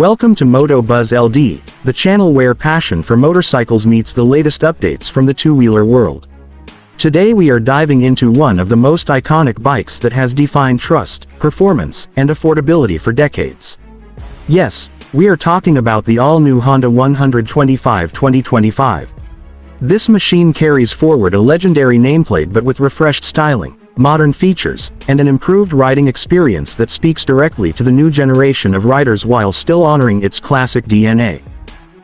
Welcome to Moto Buzz LD, the channel where passion for motorcycles meets the latest updates from the two-wheeler world. Today we are diving into one of the most iconic bikes that has defined trust, performance, and affordability for decades. Yes, we are talking about the all-new Honda 125 2025. This machine carries forward a legendary nameplate but with refreshed styling, modern features, and an improved riding experience that speaks directly to the new generation of riders while still honoring its classic DNA.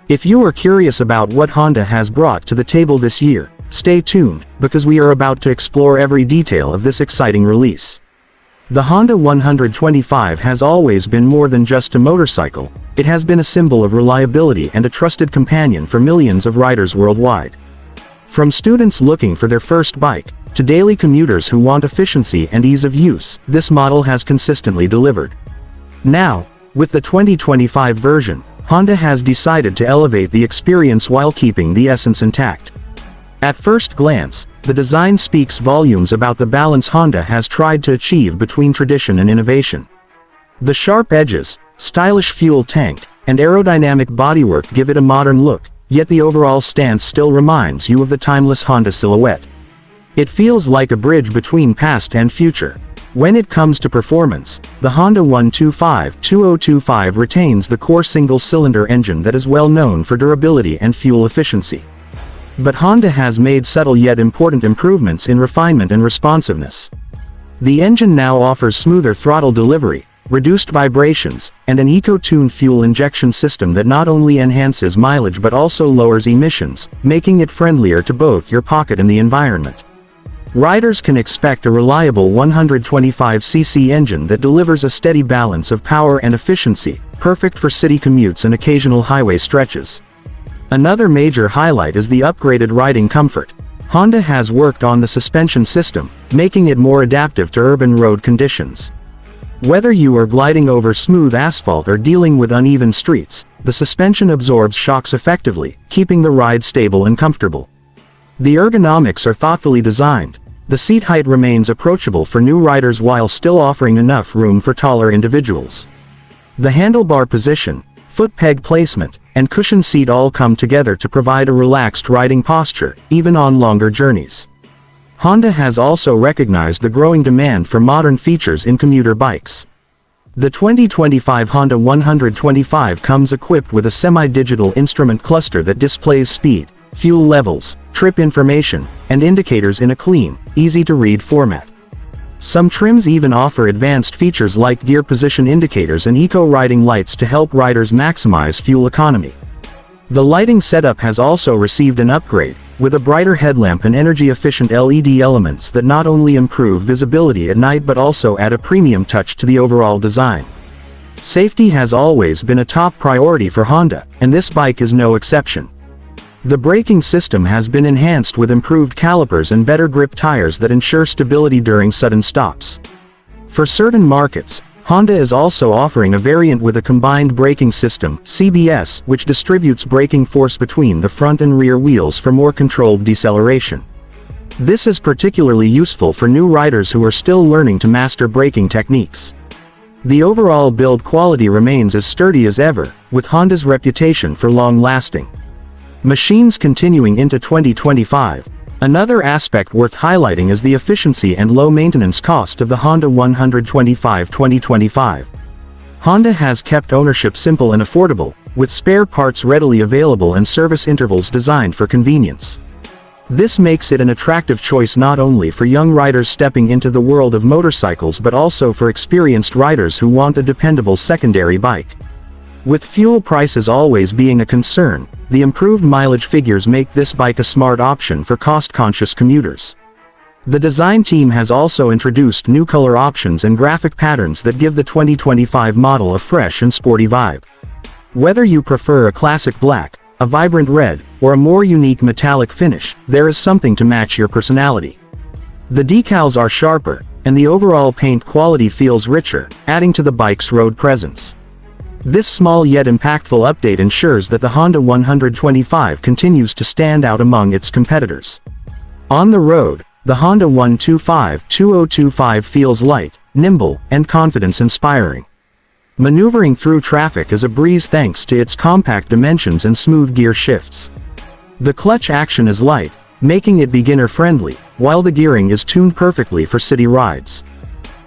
If you are curious about what Honda has brought to the table this year, stay tuned, because we are about to explore every detail of this exciting release. The Honda 125 has always been more than just a motorcycle. It has been a symbol of reliability and a trusted companion for millions of riders worldwide. From students looking for their first bike, to daily commuters who want efficiency and ease of use, this model has consistently delivered. Now, with the 2025 version, Honda has decided to elevate the experience while keeping the essence intact. At first glance, the design speaks volumes about the balance Honda has tried to achieve between tradition and innovation. The sharp edges, stylish fuel tank, and aerodynamic bodywork give it a modern look, yet the overall stance still reminds you of the timeless Honda silhouette. It feels like a bridge between past and future. When it comes to performance, the Honda 125 retains the core single-cylinder engine that is well known for durability and fuel efficiency. But Honda has made subtle yet important improvements in refinement and responsiveness. The engine now offers smoother throttle delivery, reduced vibrations, and an eco-tuned fuel injection system that not only enhances mileage but also lowers emissions, making it friendlier to both your pocket and the environment. Riders can expect a reliable 125cc engine that delivers a steady balance of power and efficiency, perfect for city commutes and occasional highway stretches. Another major highlight is the upgraded riding comfort. Honda has worked on the suspension system, making it more adaptive to urban road conditions. Whether you are gliding over smooth asphalt or dealing with uneven streets, the suspension absorbs shocks effectively, keeping the ride stable and comfortable. The ergonomics are thoughtfully designed. The seat height remains approachable for new riders while still offering enough room for taller individuals. The handlebar position, foot peg placement, and cushion seat all come together to provide a relaxed riding posture, even on longer journeys. Honda has also recognized the growing demand for modern features in commuter bikes. The 2025 Honda 125 comes equipped with a semi-digital instrument cluster that displays speed, fuel levels, trip information, and indicators in a clean, easy-to-read format. Some trims even offer advanced features like gear position indicators and eco-riding lights to help riders maximize fuel economy. The lighting setup has also received an upgrade, with a brighter headlamp and energy-efficient LED elements that not only improve visibility at night but also add a premium touch to the overall design. Safety has always been a top priority for Honda, and this bike is no exception. The braking system has been enhanced with improved calipers and better grip tires that ensure stability during sudden stops. For certain markets, Honda is also offering a variant with a combined braking system, CBS, which distributes braking force between the front and rear wheels for more controlled deceleration. This is particularly useful for new riders who are still learning to master braking techniques. The overall build quality remains as sturdy as ever, with Honda's reputation for long-lasting machines continuing into 2025. Another aspect worth highlighting is the efficiency and low maintenance cost of the Honda 125 2025. Honda has kept ownership simple and affordable, with spare parts readily available and service intervals designed for convenience. This makes it an attractive choice not only for young riders stepping into the world of motorcycles but also for experienced riders who want a dependable secondary bike. With fuel prices always being a concern, the improved mileage figures make this bike a smart option for cost-conscious commuters. The design team has also introduced new color options and graphic patterns that give the 2025 model a fresh and sporty vibe. Whether you prefer a classic black, a vibrant red, or a more unique metallic finish, there is something to match your personality. The decals are sharper, and the overall paint quality feels richer, adding to the bike's road presence. This small yet impactful update ensures that the Honda 125 continues to stand out among its competitors. On the road, the Honda 125 feels light, nimble, and confidence-inspiring. Maneuvering through traffic is a breeze thanks to its compact dimensions and smooth gear shifts. The clutch action is light, making it beginner-friendly, while the gearing is tuned perfectly for city rides.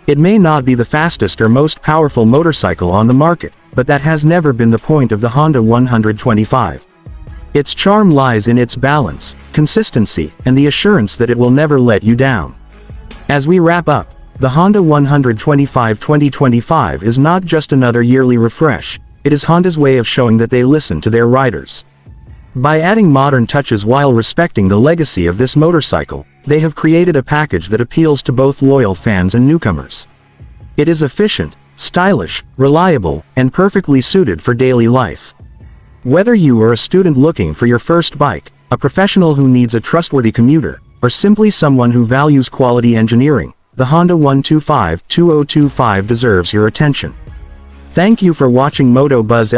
It may not be the fastest or most powerful motorcycle on the market, but that has never been the point of the Honda 125. Its charm lies in its balance, consistency, and the assurance that it will never let you down. As we wrap up, the Honda 125 2025 is not just another yearly refresh, it is Honda's way of showing that they listen to their riders. By adding modern touches while respecting the legacy of this motorcycle, they have created a package that appeals to both loyal fans and newcomers. It is efficient, stylish, reliable, and perfectly suited for daily life. Whether you are a student looking for your first bike, a professional who needs a trustworthy commuter, or simply someone who values quality engineering, the Honda 125 2025 deserves your attention. Thank you for watching Moto Buzz